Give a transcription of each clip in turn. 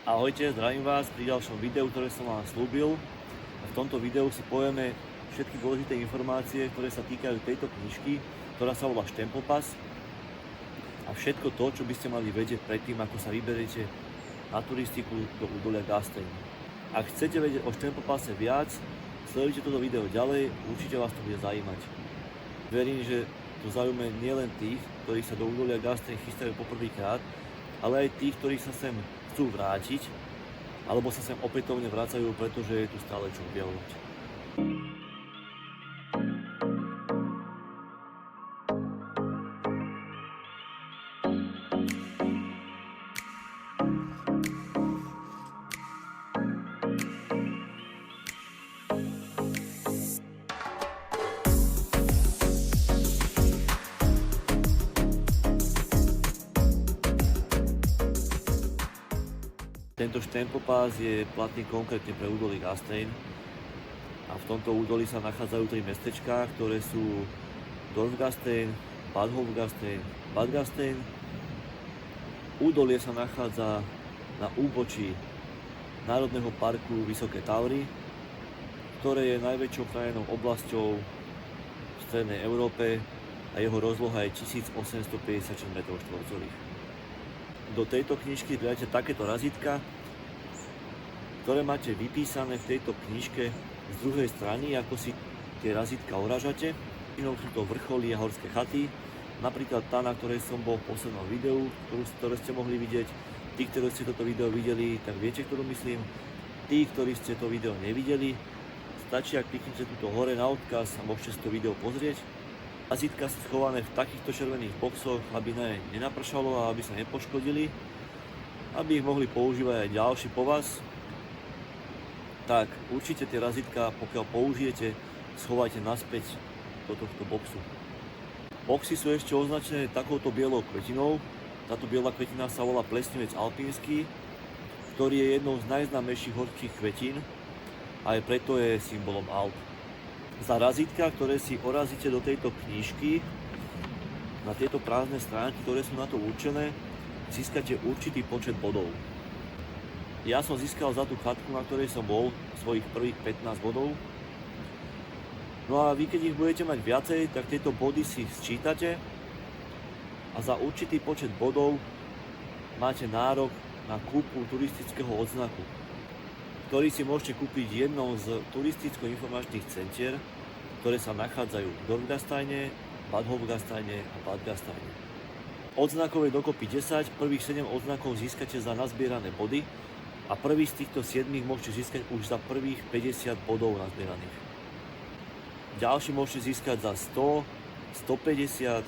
Ahojte, zdravím vás pri ďalšom videu, ktoré som vám slúbil. V tomto videu si povieme všetky dôležité informácie, ktoré sa týkajú tejto knižky, ktorá sa volá Štempelpass. A všetko to, čo by ste mali vedieť predtým, ako sa vyberiete na turistiku do údolia Gastein. Ak chcete vedieť o Štempelpasse viac, sledujte toto video ďalej, určite vás to bude zaujímať. Verím, že to zaujíma nielen tých, ktorí sa do údolia Gastein chystajú poprvýkrát, ale aj tých, ktorí sa sem chcú vrátiť, alebo sa sem opätovne vracajú, pretože je tu stále čo objavovať. Tento Štempelpass je platný konkrétne pre údolie Gastein a v tomto údolí sa nachádzajú 3 mestečká, ktoré sú Dorfgastein, Bad Hofgastein, Bad Gastein. Údolie sa nachádza na úbočí Národného parku Vysoké Taury, ktoré je najväčšou chránenou oblasťou v strednej Európe a jeho rozloha je 1856 m². Do tejto knižky dajte takéto razítka, ktoré máte vypísané v tejto knižke z druhej strany, ako si tie razítka uražate. Inou sú to vrcholy a horské chaty, napríklad tá, na ktorej som bol v poslednom videu, ktoré ste mohli vidieť. Tí, ktorí ste toto video videli, tak viete, ktorú myslím. Tí, ktorí ste to video nevideli, stačí, ak kliknete túto hore na odkaz a môžete si to video pozrieť. Razítka sú schované v takýchto červených boxoch, aby na ne nenapršalo a aby sa nepoškodili, aby ich mohli používať aj ďalší po vás. Tak určite tie razítka, pokiaľ použijete, schovajte naspäť do tohto boxu. Boxy sú ešte označené takouto bielou kvetinou. Táto biela kvetina sa volá plesnivec alpínsky, ktorý je jednou z najznámejších horských kvetín a aj preto je symbolom Alp. Za razítka, ktoré si orazíte do tejto knižky, na tieto prázdne stránky, ktoré sú na to určené, získate určitý počet bodov. Ja som získal za tú chatku, na ktorej som bol, svojich prvých 15 bodov. No a vy, keď ich budete mať viacej, tak tieto body si sčítate a za určitý počet bodov máte nárok na kúpu turistického odznaku, ktorý si môžete kúpiť v jednom z turisticko-informačných centier, ktoré sa nachádzajú v Dorfgasteine, Bad Hofgasteine a Bad Gasteine. Odznakov je dokopy 10, prvých 7 odznakov získate za nazbierané body a prvý z týchto 7 môžete získať už za prvých 50 bodov nazbieraných. Ďalší môžete získať za 100, 150,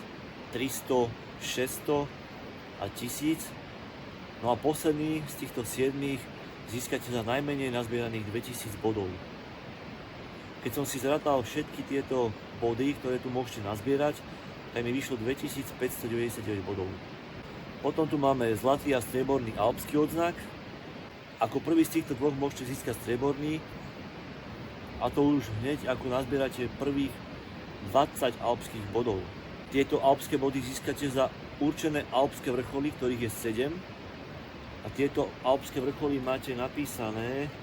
300, 600 a 1000. No a posledný z týchto 7 získate za najmenej nazbieraných 2000 bodov. Keď som si zrátal všetky tieto body, ktoré tu môžete nazbierať, tak mi vyšlo 2599 bodov. Potom tu máme zlatý a strieborný alpský odznak. Ako prvý z týchto dvoch môžete získať strieborný, a to už hneď ako nazbierate prvých 20 alpských bodov. Tieto alpské body získate za určené alpské vrcholy, ktorých je 7. A tieto alpské vrcholy máte napísané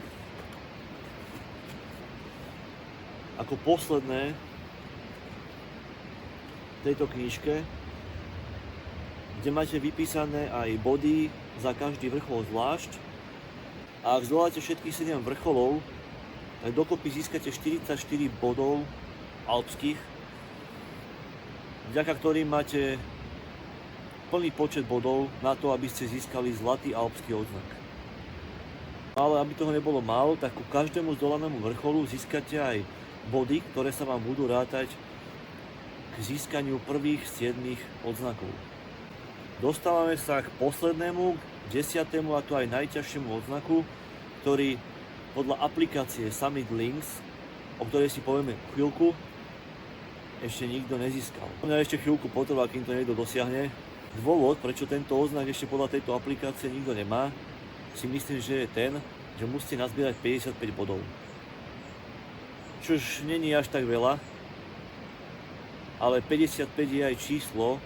ako posledné v tejto knižke, kde máte vypísané aj body za každý vrchol zvlášť. A ak zdoláte všetkých 7 vrcholov, tak dokopy získate 44 bodov alpských, vďaka ktorým máte plný počet bodov na to, aby ste získali zlatý alpský odznak. Ale aby toho nebolo málo, tak ku každému zdolanému vrcholu získate aj body, ktoré sa vám budú rátať k získaniu prvých 7 odznakov. Dostávame sa k poslednému, k 10. a to aj najťažšiemu odznaku, ktorý podľa aplikácie Summit Links, o ktorej si povieme chvíľku, ešte nikto nezískal. Mňa ešte chvíľku potrvá, kým to niekto dosiahne. Dôvod, prečo tento odznak ešte podľa tejto aplikácie nikto nemá, si myslím, že je ten, že musíte nazbierať 55 bodov. Čož není až tak veľa, ale 55 je aj číslo,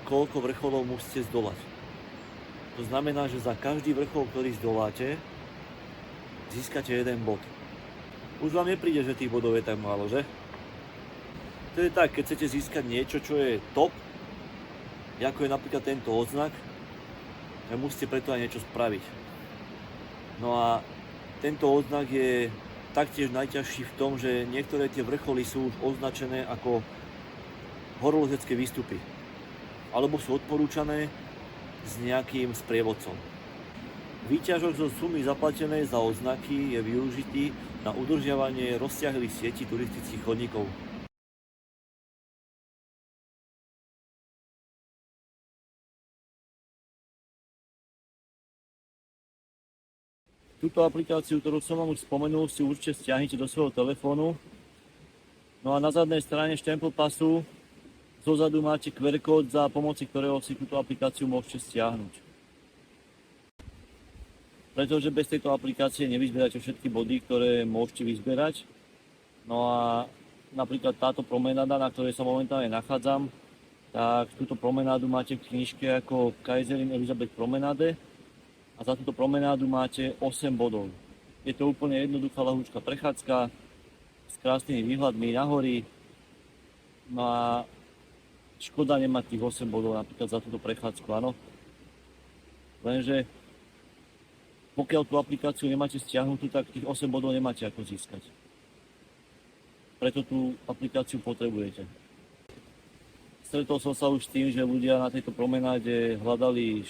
koľko vrcholov musíte zdolať. To znamená, že za každý vrchol, ktorý zdoláte, získate 1 bod. Už vám nepríde, že tých bodov je tak málo, že? To je tak, keď chcete získať niečo, čo je top, ako je napríklad tento odznak, tak musíte preto aj niečo spraviť. No a tento odznak je taktiež najťažší v tom, že niektoré tie vrcholy sú už označené ako horolezecké výstupy. Alebo sú odporúčané s nejakým sprievodcom. Výťažok zo sumy zaplatenej za odznaky je využitý na udržiavanie rozsiahlých sietí turistických chodníkov. Túto aplikáciu, ktorú som vám už spomenul, si určite stiahnite do svojho telefónu. No a na zadnej strane štempel pasu zozadu máte QR kód, za pomoci ktorého si túto aplikáciu môžete stiahnuť. Pretože bez tejto aplikácie nevyzberáte všetky body, ktoré môžete vyzberať. No a napríklad táto promenáda, na ktorej sa momentálne nachádzam, tak túto promenádu máte v knižke ako Kaiserin Elisabeth promenáde a za túto promenádu máte 8 bodov. Je to úplne jednoduchá ľahúčka prechádzka s krásnymi výhľadmi na hory. No a škoda nemať tých 8 bodov napríklad za túto prechádzku, áno. Lenže pokiaľ tú aplikáciu nemáte stiahnutú, tak tých 8 bodov nemáte ako získať. Preto tú aplikáciu potrebujete. Stretol som sa už s tým, že ľudia na tejto promenáde hľadali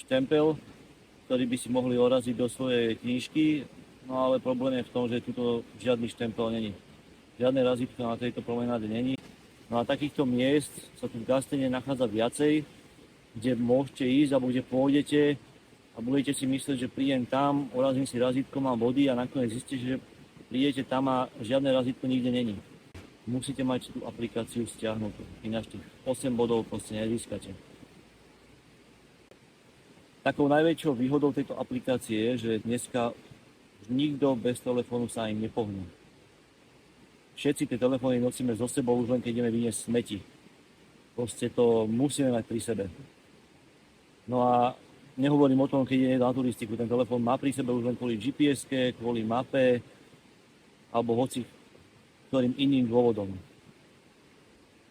štempel, ktorý by si mohli oraziť do svojej knižky, no ale problém je v tom, že tuto žiadny štempel není. Žiadne razítko na tejto promenáde není. No a takýchto miest sa tu v Gastene nachádza viacej, kde môžete ísť alebo kde pôjdete a budete si myslieť, že prídem tam, urazím si razítko, mám body a nakoniec zistíte, že prídete tam a žiadne razítko nikde není. Musíte mať tú aplikáciu stiahnutú, ináč tých 8 bodov proste nezískate. Takou najväčšou výhodou tejto aplikácie je, že dneska už nikto bez telefónu sa im nepohne. Všetci tie telefóny nosíme so sebou už len keď ideme vyniesť smeti. Proste to musíme mať pri sebe. No a nehovorím o tom, keď ide na turistiku, ten telefón má pri sebe už len kvôli GPS-ke, kvôli mape, alebo hoci ktorým iným dôvodom.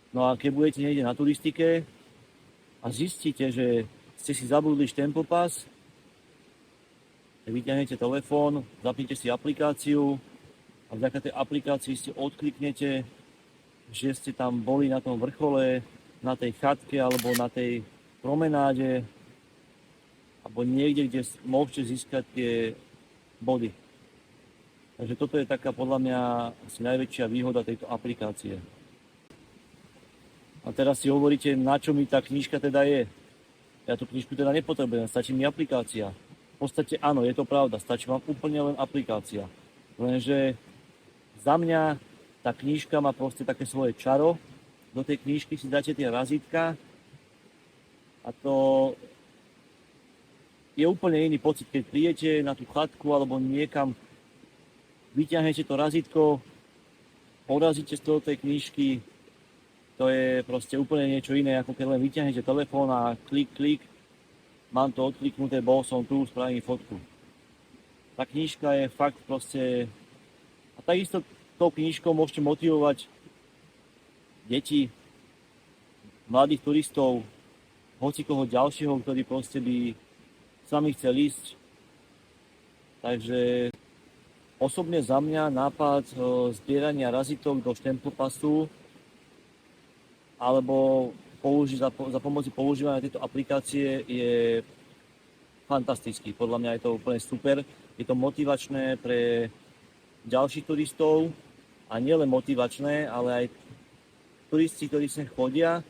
No a keď budete niekde na turistike a zistíte, že ste si zabudli štempel pas, vyťahnete telefón, zapnite si aplikáciu a vďaka tej aplikácii si odkliknete, že ste tam boli na tom vrchole, na tej chatke alebo na tej promenáde, alebo niekde, kde môžete získať tie body. Takže toto je taká podľa mňa asi najväčšia výhoda tejto aplikácie. A teraz si hovoríte, na čo mi tá knižka teda je. Ja tú knižku teda nepotrebujem, stačí mi aplikácia. V podstate áno, je to pravda, stačí vám úplne len aplikácia. Lenže za mňa tá knižka má proste také svoje čaro. Do tej knižky si dáte tie razítka a to je úplne iný pocit, keď prídete na tú chatku alebo niekam, vyťahnete to razítko, porazíte z toho tej knižky, to je proste úplne niečo iné, ako keď len vyťahnete telefón a klik, mám to odkliknuté, bol som tu, spravím fotku. Tá knižka je fakt proste... A takisto tou knižkou môžete motivovať deti, mladých turistov, hocikoho ďalšieho, ktorý proste by s vami chcel ísť. Takže osobne za mňa nápad zbierania razítok do štemplu pasu alebo za pomoci používania tejto aplikácie je fantastický. Podľa mňa je to úplne super. Je to motivačné pre ďalších turistov a nielen motivačné, ale aj turisti, ktorí sem chodia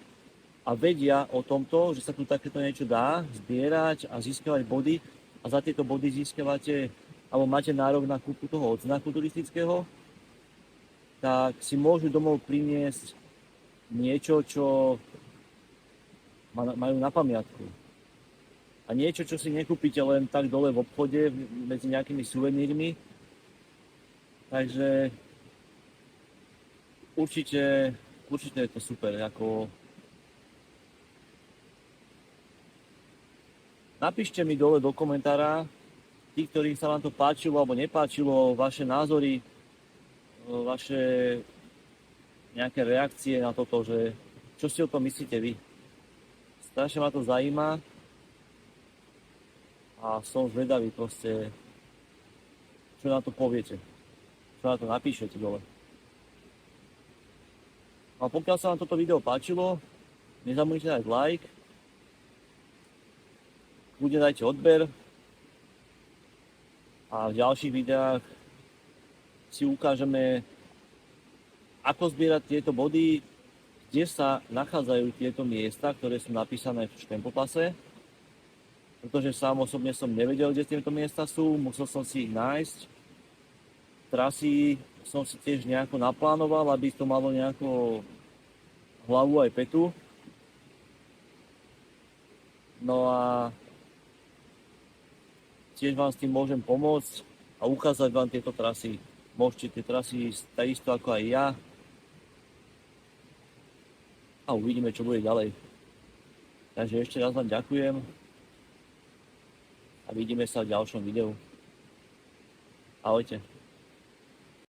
a vedia o tomto, že sa tu takéto niečo dá zbierať a získavať body a za tieto body získavate alebo máte nárok na kúpu toho odznaku turistického, tak si môžu domov priniesť niečo, čo majú na pamiatku. A niečo, čo si nekúpite len tak dole v obchode medzi nejakými suvenírmi. Takže určite je to super. Napíšte mi dole do komentára, tí, ktorým sa vám to páčilo alebo nepáčilo, vaše názory, vaše nejaké reakcie na toto, že čo si o tom myslíte vy. Strašne ma to zaujíma a som zvedavý proste, čo na to poviete, čo na to napíšete dole. A pokiaľ sa vám toto video páčilo, nezabudnite dať like, kľudne dajte odber a v ďalších videách si ukážeme, ako zbierať tieto body, kde sa nachádzajú tieto miesta, ktoré sú napísané v štempelpase. Pretože sám osobne som nevedel, kde tieto miesta sú, musel som si ich nájsť. Trasy som si tiež nejako naplánoval, aby to malo nejakú hlavu aj petu. No a tiež vám s tým môžem pomôcť a ukázať vám tieto trasy. Môžete tie trasy takisto ako aj ja. A uvidíme, čo bude ďalej. Takže ešte raz vám ďakujem a vidíme sa v ďalšom videu. Ahojte.